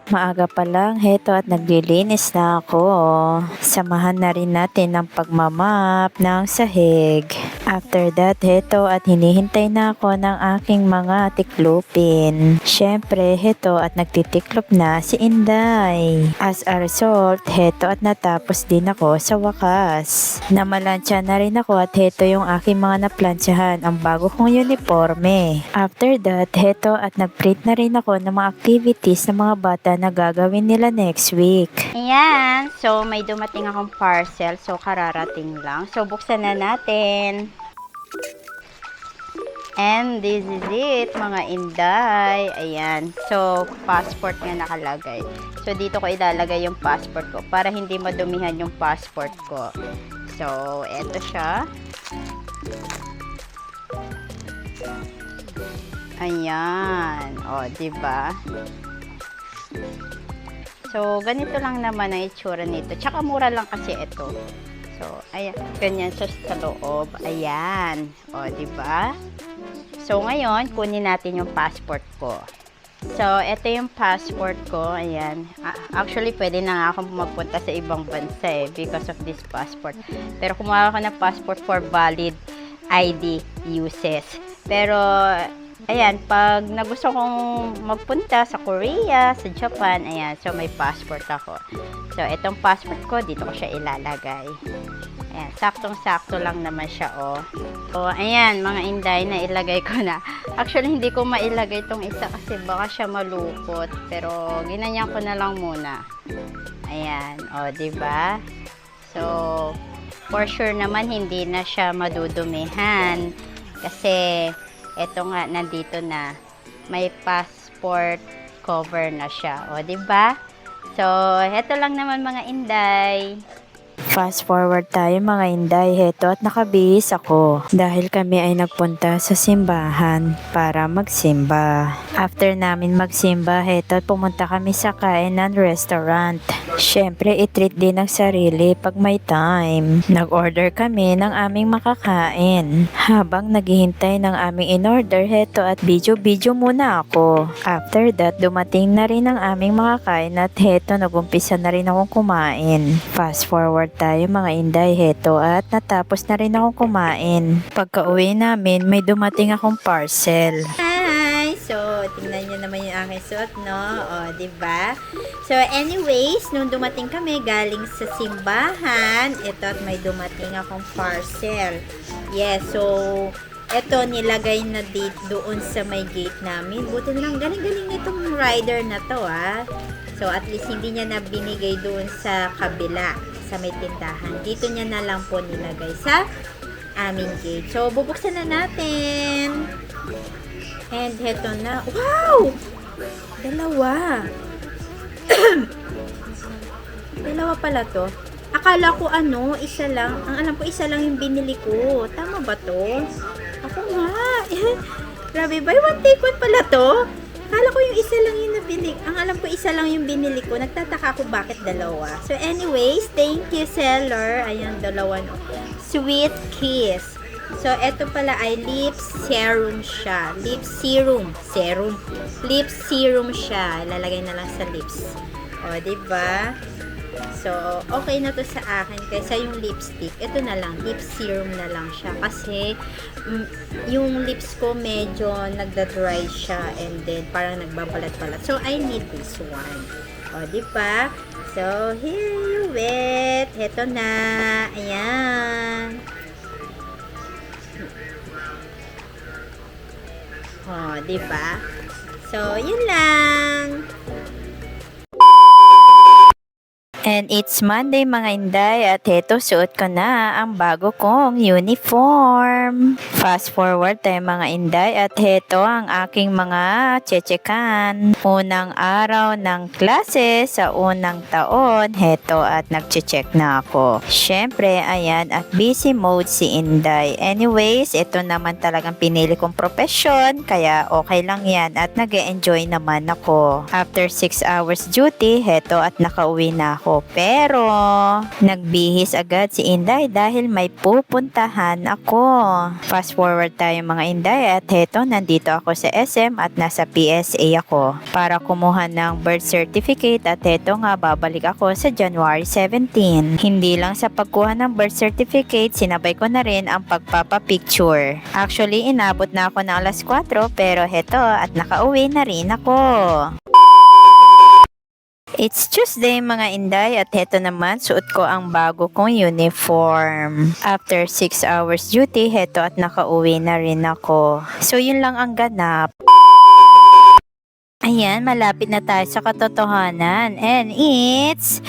Maaga pa lang, heto at naglilinis na ako. Samahan na rin natin ang pagmamap ng sahig. After that, heto at hinihintay na ako ng aking mga tiklupin. Syempre, heto at nagtitiklop na si Inday. As a result, heto at natapos din ako sa wakas. Namalansya na rin ako at heto yung aking mga naplansyahan, ang bago kong uniforme. After that, heto at nag-print na rin ako ng mga activities ng mga bata na gagawin nila next week. Ayan, so may dumating akong parcel, so kararating lang. So buksan na natin. And this is it, mga Inday. Ayan, so passport nga nakalagay. So dito ko ilalagay yung passport ko para hindi madumihan yung passport ko. So eto siya. Ayan, o, diba? So, ganito lang naman ang itsura nito. Tsaka mura lang kasi ito. So, ayan. Ganyan siya sa loob. Ayan. O, diba? So, ngayon, kunin natin yung passport ko. So, ito yung passport ko. Ayan. Actually, pwede na nga akong magpunta sa ibang bansa because of this passport. Pero kumuha ako ng passport for valid ID uses. Pero, ayan, pag nagusto kong magpunta sa Korea, sa Japan, ayan, so may passport ako. So, itong passport ko, dito ko siya ilalagay. Ayan, saktong-sakto lang naman siya, oh. So, ayan, mga Inday, na ilagay ko na. Actually, hindi ko mailagay itong isa kasi baka siya malukot. Pero, ginanyan ko na lang muna. Ayan, oh, diba? So, for sure naman, hindi na siya madudumihan. Kasi, eto nga, nandito na. May passport cover na siya. O, diba? So, eto lang naman, mga Inday. Fast forward tayo, mga Inday. Heto at nakabihis ako dahil kami ay nagpunta sa simbahan para magsimba. After namin magsimba, heto at pumunta kami sa kainan restaurant. Syempre, i-treat din ang sarili pag may time. Nag-order kami ng aming makakain. Habang naghihintay ng aming in-order, heto at video-video muna ako. After that, dumating na rin ang aming makakain at heto, nagumpisa na rin akong kumain. Fast forward tayo, mga Inday, heto at natapos na rin akong kumain. Pagka-uwi namin, may dumating akong parcel. Hi! So, tingnan nyo naman yung aking suot, no? O, diba? So, anyways, nung dumating kami galing sa simbahan, ito at may dumating akong parcel. Yes, so, ito nilagay na date doon sa may gate namin. Buti na lang, galing-galing nitong rider na to, ah. So, at least hindi niya na binigay doon sa kabila, sa may tindahan. Dito niya na lang po nilagay sa aming gate. So, bubuksan na natin. And heto na. Wow! Dalawa. Dalawa pala to. Akala ko isa lang. Ang alam ko isa lang yung binili ko. Tama ba to? Ako nga. Grabe, buy one take one pala to. Akala ko yung isa lang yung nabili. Ang alam ko isa lang yung binili ko. Nagtataka ako bakit dalawa. So anyways, thank you seller. Ayan, dalawa no. Sweet Kiss. So, eto pala ay lip serum siya. Lip serum. Serum. Lip serum siya. Ilalagay na lang sa lips. O, diba? So, okay na to sa akin. Kaysa yung lipstick. Ito na lang. Lip serum na lang siya. Kasi, yung lips ko medyo nagda-dry siya. And then, parang nagbabalat-balat. So, I need this one. O, diba? So, here you it. Ito na. Ayan. Oh, diba? So, yun lang. And it's Monday, mga Inday, at heto, suot ko na ang bago kong uniform. Fast forward tayo, mga Inday, at heto ang aking mga tsetsekan. Unang araw ng klase sa unang taon, heto at nagche-check na ako. Syempre, ayan, at busy mode si Inday. Anyways, ito naman talagang pinili kong profesyon, kaya okay lang yan at nag-e-enjoy naman ako. After 6 hours duty, heto at nakauwi na ako. ako. Pero, nagbihis agad si Inday dahil may pupuntahan ako. Fast forward tayo mga Inday at heto, nandito ako sa SM at nasa PSA ako para kumuha ng birth certificate at heto nga babalik ako sa January 17. Hindi lang sa pagkuha ng birth certificate, sinabay ko na rin ang pagpapapicture. Actually, inabot na ako ng alas 4 pero heto at nakauwi na rin ako. It's Tuesday mga Inday at heto naman suot ko ang bago kong uniform. After 6 hours duty, heto at nakauwi na rin ako. So yun lang ang ganap. Ayan, malapit na tayo sa katotohanan and it's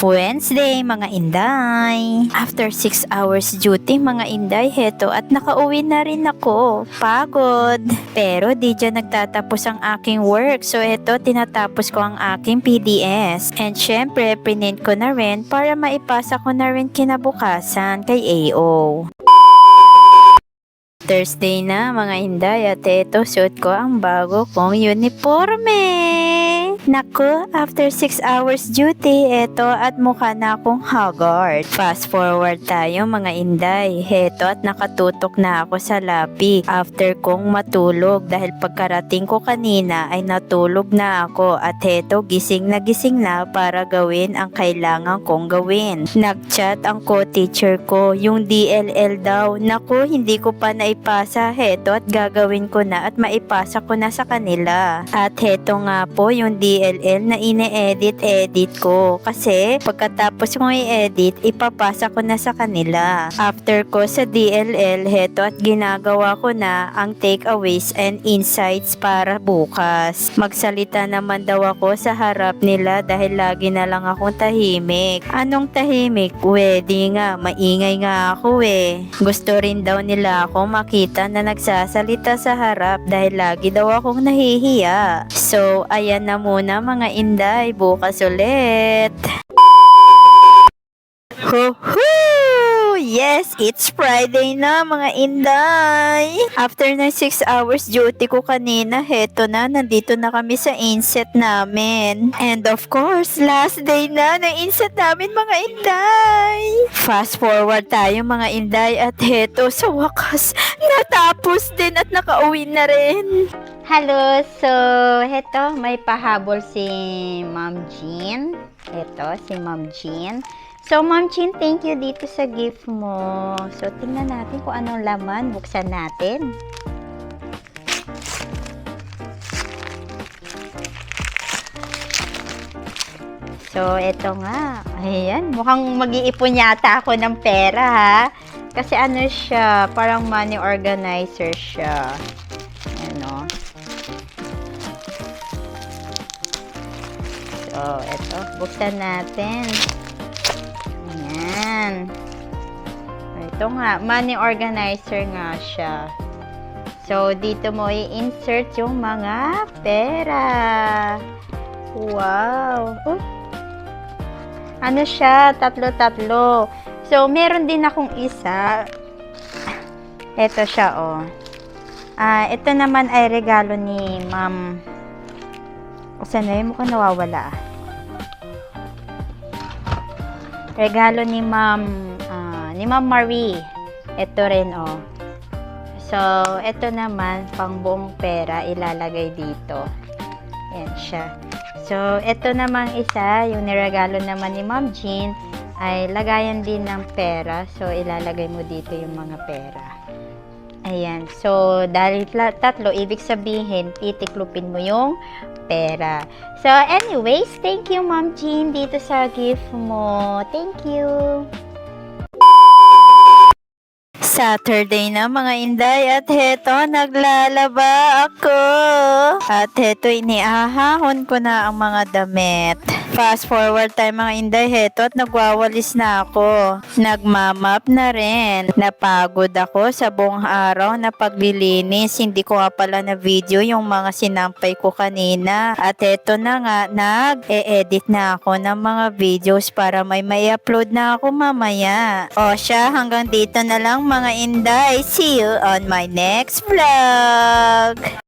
Wednesday mga Inday. After 6 hours duty mga Inday, heto at nakauwi na rin ako. Pagod. Pero di dyan nagtatapos ang aking work. So heto, tinatapos ko ang aking PDS. And syempre, print ko na rin para maipasa ko na rin kinabukasan kay AO. Thursday na mga Inday at eto suot ko ang bago kong uniforme. Naku, after 6 hours duty, eto at mukha na akong haggard. Fast forward tayo mga Inday. Heto at nakatutok na ako sa labi after kong matulog dahil pagkarating ko kanina ay natulog na ako at heto gising na para gawin ang kailangan kong gawin. Nagchat ang co-teacher ko, yung DLL daw. Naku, hindi ko pa naipasa. Heto at gagawin ko na at maipasa ko na sa kanila. At heto nga po yung DLL na ine-edit ko kasi pagkatapos kong i-edit ipapasa ko na sa kanila. After ko sa DLL, heto at ginagawa ko na ang takeaways and insights para bukas. Magsalita naman daw ako sa harap nila dahil lagi na lang akong tahimik. Anong tahimik? Di nga, maingay nga ako eh. Gusto rin daw nila ako makita na nagsasalita sa harap dahil lagi daw akong nahihiya. So, ayan na muna mga Inday, bukas ulit. Ho-hoo! Yes, it's Friday na mga Inday. After ng 6 hours duty ko kanina, heto na, nandito na kami sa inset namin. And of course, last day na ng inset namin mga Inday. Fast forward tayo mga Inday at heto, sa wakas, natapos din at nakauwi na rin. Hello, so heto may pahabol si Ma'am Jean. Heto si Ma'am Jean. So Ma'am Jean, thank you dito sa gift mo. So tingnan natin kung anong laman. Buksan natin. So eto nga. Ayan, mukhang mag-iipon yata ako ng pera ha. Kasi ano siya, parang money organizer siya. Ano? So, eto, buksan natin. Ayan. Ito nga, money organizer nga siya. So, dito mo i-insert yung mga pera. Wow! Ano siya? Tatlo-tatlo. So, meron din akong isa. Ito siya, oh. Ito naman ay regalo ni Ma'am. Saan na yun? Mukhang nawawala. Regalo ni Ma'am Marie. Ito rin, oh. So, ito naman, pang buong pera, ilalagay dito. Ayan siya. So, ito namang isa, yung niregalo naman ni Ma'am Jean, ay lagayan din ng pera. So, ilalagay mo dito yung mga pera. Ayan. So, dahil tatlo, ibig sabihin, titiklupin mo yung pera. So, anyways, thank you, Ma'am Jean, dito sa gift mo. Thank you. Saturday na mga Inday at heto, naglalaba ako. At heto, iniahahon ko na ang mga damit. Fast forward tayo mga Inday, heto at nagwawalis na ako. Nagmamap na rin. Napagod ako sa buong araw na paglilinis. Hindi ko nga pala na video yung mga sinampay ko kanina. At heto na nga, nag-e-edit na ako ng mga videos para may upload na ako mamaya. O siya, hanggang dito na lang mga Inday. See you on my next vlog.